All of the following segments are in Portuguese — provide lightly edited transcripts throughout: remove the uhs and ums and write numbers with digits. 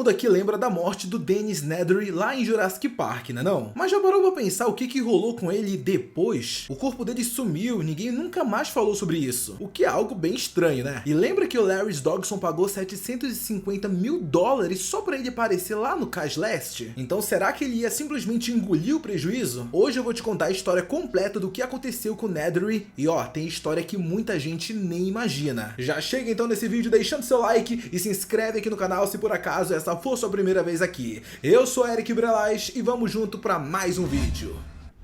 mundo aqui lembra da morte do Dennis Nedry lá em Jurassic Park, né não? Mas já parou pra pensar o que rolou com ele depois? O corpo dele sumiu, ninguém nunca mais falou sobre isso, o que é algo bem estranho, né? E lembra que o Larry Dodgson pagou 750 mil dólares só pra ele aparecer lá no Cais Leste? Então será que ele ia simplesmente engolir o prejuízo? Hoje eu vou te contar a história completa do que aconteceu com o Nedry e ó, tem história que muita gente nem imagina. Já chega então nesse vídeo deixando seu like e se inscreve aqui no canal se por acaso essa for sua primeira vez aqui. Eu sou Eric Brelais e vamos junto para mais um vídeo.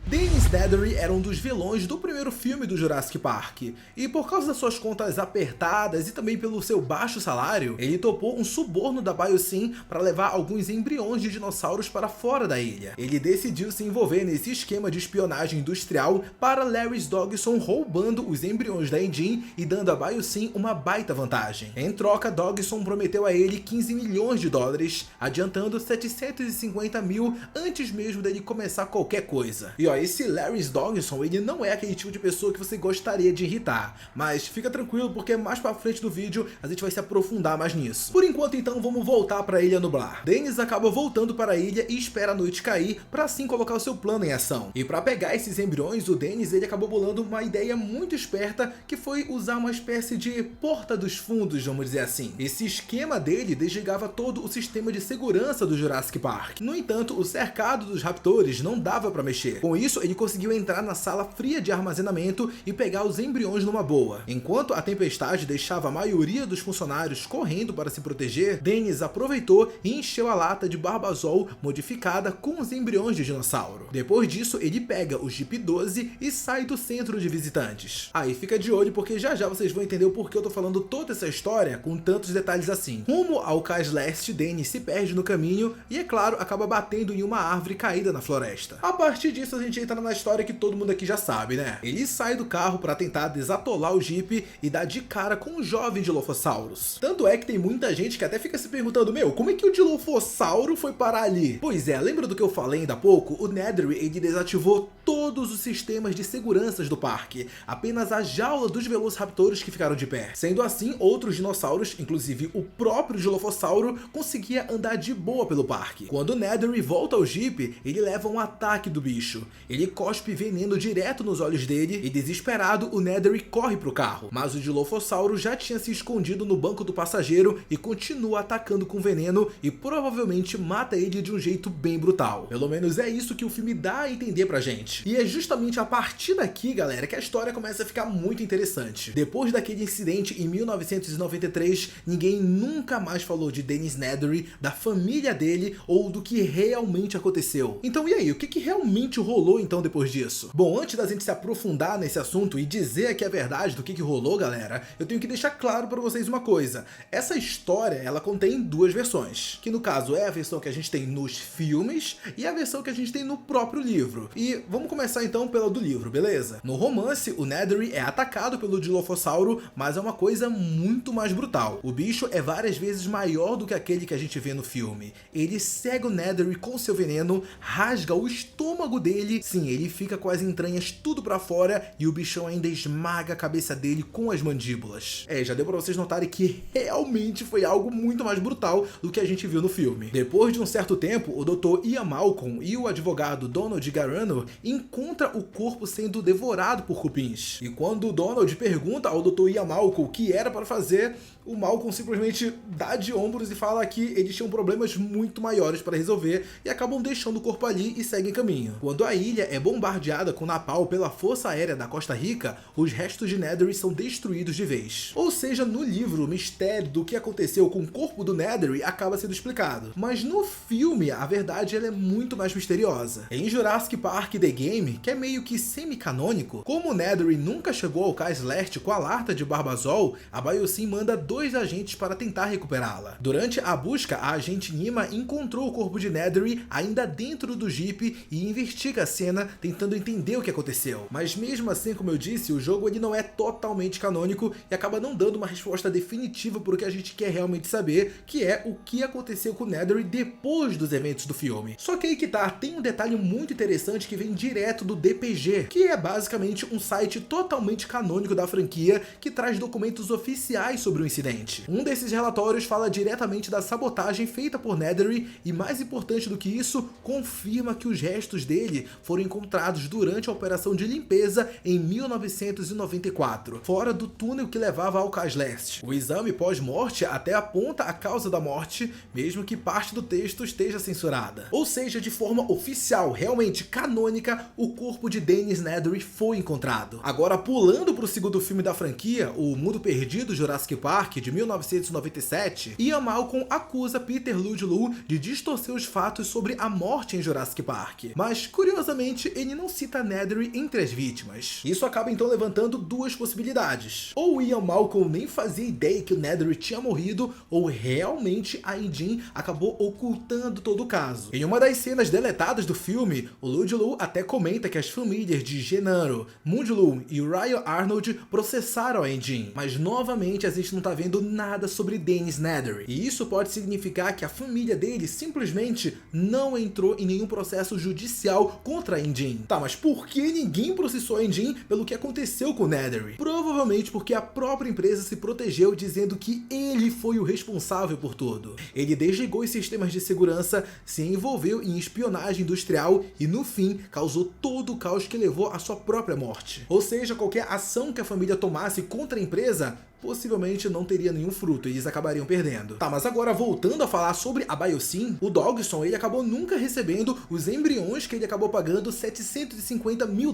Dennis Nedry era um dos vilões do primeiro filme do Jurassic Park, e por causa das suas contas apertadas e também pelo seu baixo salário, ele topou um suborno da Biosyn para levar alguns embriões de dinossauros para fora da ilha. Ele decidiu se envolver nesse esquema de espionagem industrial para Larry Dodgson, roubando os embriões da engine e dando a Biosyn uma baita vantagem. Em troca, Dodgson prometeu a ele 15 milhões de dólares, adiantando 750 mil antes mesmo dele começar qualquer coisa. E ó, esse Larry Dodgson, ele não é aquele tipo de pessoa que você gostaria de irritar, mas fica tranquilo porque mais pra frente do vídeo a gente vai se aprofundar mais nisso. Por enquanto então vamos voltar pra Ilha Nublar. Dennis acaba voltando para a ilha e espera a noite cair pra assim colocar o seu plano em ação. E pra pegar esses embriões, o Dennis ele acabou bolando uma ideia muito esperta, que foi usar uma espécie de porta dos fundos, vamos dizer assim. Esse esquema dele desligava todo o sistema de segurança do Jurassic Park. No entanto, o cercado dos raptores não dava pra mexer. Com isso, ele conseguiu entrar na sala fria de armazenamento e pegar os embriões numa boa. Enquanto a tempestade deixava a maioria dos funcionários correndo para se proteger, Dennis aproveitou e encheu a lata de Barbazol modificada com os embriões de dinossauro. Depois disso, ele pega o Jeep 12 e sai do centro de visitantes. Aí fica de olho porque já vocês vão entender o porquê eu tô falando toda essa história com tantos detalhes assim. Rumo ao Cais Leste, Dennis se perde no caminho e, é claro, acaba batendo em uma árvore caída na floresta. A partir disso, a gente entra na história que todo mundo aqui já sabe, né? Ele sai do carro para tentar desatolar o Jeep e dá de cara com um jovem Dilophosaurus. Tanto é que tem muita gente que até fica se perguntando, meu, como é que o Dilophosaurus foi parar ali? Pois é, lembra do que eu falei ainda há pouco? O Nedry, ele desativou todos os sistemas de segurança do parque, apenas a jaula dos Velociraptors que ficaram de pé. Sendo assim, outros dinossauros, inclusive o próprio Dilophosaurus, conseguia andar de boa pelo parque. Quando o Nedry volta ao Jeep, ele leva um ataque do bicho. Ele cospe veneno direto nos olhos dele e, desesperado, o Nedry corre pro carro. Mas o Dilophosaurus já tinha se escondido no banco do passageiro e continua atacando com veneno e provavelmente mata ele de um jeito bem brutal. Pelo menos é isso que o filme dá a entender pra gente. E é justamente a partir daqui, galera, que a história começa a ficar muito interessante. Depois daquele incidente em 1993, ninguém nunca mais falou de Dennis Nedry, da família dele ou do que realmente aconteceu. Então e aí, o que realmente rolou então depois disso? Bom, antes da gente se aprofundar nesse assunto e dizer aqui a verdade do que rolou, galera, eu tenho que deixar claro pra vocês uma coisa. Essa história, ela contém duas versões, que no caso é a versão que a gente tem nos filmes e a versão que a gente tem no próprio livro. E vamos começar então pela do livro, beleza? No romance, o Nedry é atacado pelo Dilophosaurus, mas é uma coisa muito mais brutal. O bicho é várias vezes maior do que aquele que a gente vê no filme. Ele cega o Nedry com seu veneno, rasga o estômago dele, sim, ele fica com as entranhas tudo pra fora e o bichão ainda esmaga a cabeça dele com as mandíbulas. Já deu pra vocês notarem que realmente foi algo muito mais brutal do que a gente viu no filme. Depois de um certo tempo, o Dr. Ian Malcolm e o advogado Donald Garano encontram o corpo sendo devorado por cupins. E quando o Donald pergunta ao Dr. Ian Malcolm o que era para fazer, o Malcolm simplesmente dá de ombros e fala que eles tinham problemas muito maiores para resolver e acabam deixando o corpo ali e seguem caminho. Quando a ilha é bombardeada com napalm pela Força Aérea da Costa Rica, os restos de Nedry são destruídos de vez. Ou seja, no livro, o mistério do que aconteceu com o corpo do Nedry acaba sendo explicado. Mas no filme, a verdade ela é muito mais misteriosa. Em Jurassic Park The Game, que é meio que semi-canônico, como o Nedry nunca chegou ao Cais Leste com a lata de Barbazol, a Biosyn manda 2 agentes para tentar recuperá-la. Durante a busca, a agente Nima encontrou o corpo de Nedry ainda dentro do Jeep e investiga a cena tentando entender o que aconteceu. Mas mesmo assim, como eu disse, o jogo ele não é totalmente canônico e acaba não dando uma resposta definitiva por o que a gente quer realmente saber, que é o que aconteceu com o Nedry depois dos eventos do filme. Só que aí que tá, tem um detalhe muito interessante que vem direto do DPG, que é basicamente um site totalmente canônico da franquia que traz documentos oficiais sobre o incidente. acidente. Um desses relatórios fala diretamente da sabotagem feita por Nethery e, mais importante do que isso, confirma que os restos dele foram encontrados durante a operação de limpeza em 1994, fora do túnel que levava ao Cais Leste. O exame pós-morte até aponta a causa da morte, mesmo que parte do texto esteja censurada. Ou seja, de forma oficial, realmente canônica, o corpo de Dennis Nethery foi encontrado. Agora, pulando para o segundo filme da franquia, O Mundo Perdido, Jurassic Park, de 1997, Ian Malcolm acusa Peter Ludlow de distorcer os fatos sobre a morte em Jurassic Park. Mas, curiosamente, ele não cita Nethery entre as vítimas. Isso acaba então levantando duas possibilidades. Ou Ian Malcolm nem fazia ideia que o Nethery tinha morrido, ou realmente a engine acabou ocultando todo o caso. Em uma das cenas deletadas do filme, o Ludlow até comenta que as famílias de Gennaro, Mundluh e Ryan Arnold processaram a engine, mas novamente a gente não tá vendo nada sobre Dennis Nethery. E isso pode significar que a família dele simplesmente não entrou em nenhum processo judicial contra a engine. Tá, mas por que ninguém processou a engine pelo que aconteceu com o Nethery? Provavelmente porque a própria empresa se protegeu dizendo que ele foi o responsável por tudo. Ele desligou os sistemas de segurança, se envolveu em espionagem industrial e no fim causou todo o caos que levou à sua própria morte. Ou seja, qualquer ação que a família tomasse contra a empresa possivelmente não teria nenhum fruto e eles acabariam perdendo. Tá, mas agora voltando a falar sobre a Biosyn, o Dodgson ele acabou nunca recebendo os embriões que ele acabou pagando $750 mil.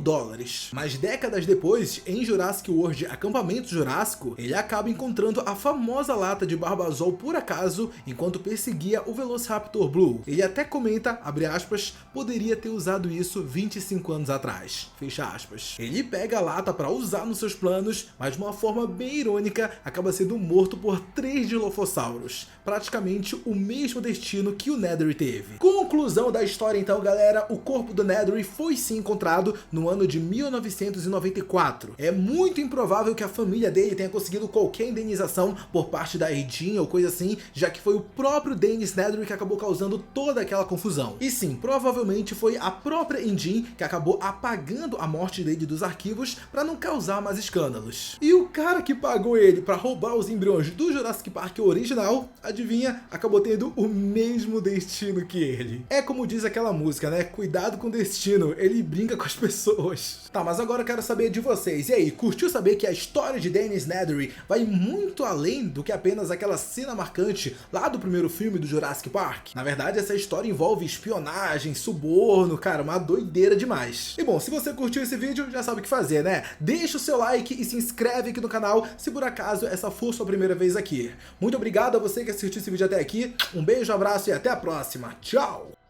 Mas décadas depois, em Jurassic World Acampamento Jurássico, ele acaba encontrando a famosa lata de Barbazol por acaso enquanto perseguia o Velociraptor Blue. Ele até comenta, abre aspas, poderia ter usado isso 25 anos atrás, fecha aspas. Ele pega a lata para usar nos seus planos, mas de uma forma bem irônica acaba sendo morto por 3 Dilophosaurus, praticamente o mesmo destino que o Nethery teve. Conclusão da história então, galera, o corpo do Nethery foi sim encontrado no ano de 1994. É muito improvável que a família dele tenha conseguido qualquer indenização por parte da engine ou coisa assim, já que foi o próprio Dennis Nethery que acabou causando toda aquela confusão. E sim, provavelmente foi a própria engine que acabou apagando a morte dele dos arquivos para não causar mais escândalos. E o cara que pagou ele para roubar os embriões do Jurassic Park original, adivinha, acabou tendo o mesmo destino que ele. É como diz aquela música, né? Cuidado com o destino, ele brinca com as pessoas. Tá, mas agora eu quero saber de vocês. E aí, curtiu saber que a história de Dennis Nethery vai muito além do que apenas aquela cena marcante lá do primeiro filme do Jurassic Park? Na verdade, essa história envolve espionagem, suborno, cara, uma doideira demais. E bom, se você curtiu esse vídeo, já sabe o que fazer, né? Deixa o seu like e se inscreve aqui no canal se por acaso essa for sua primeira vez aqui. Muito obrigado a você que assistiu esse vídeo até aqui, um beijo, abraço e até a próxima. Tchau!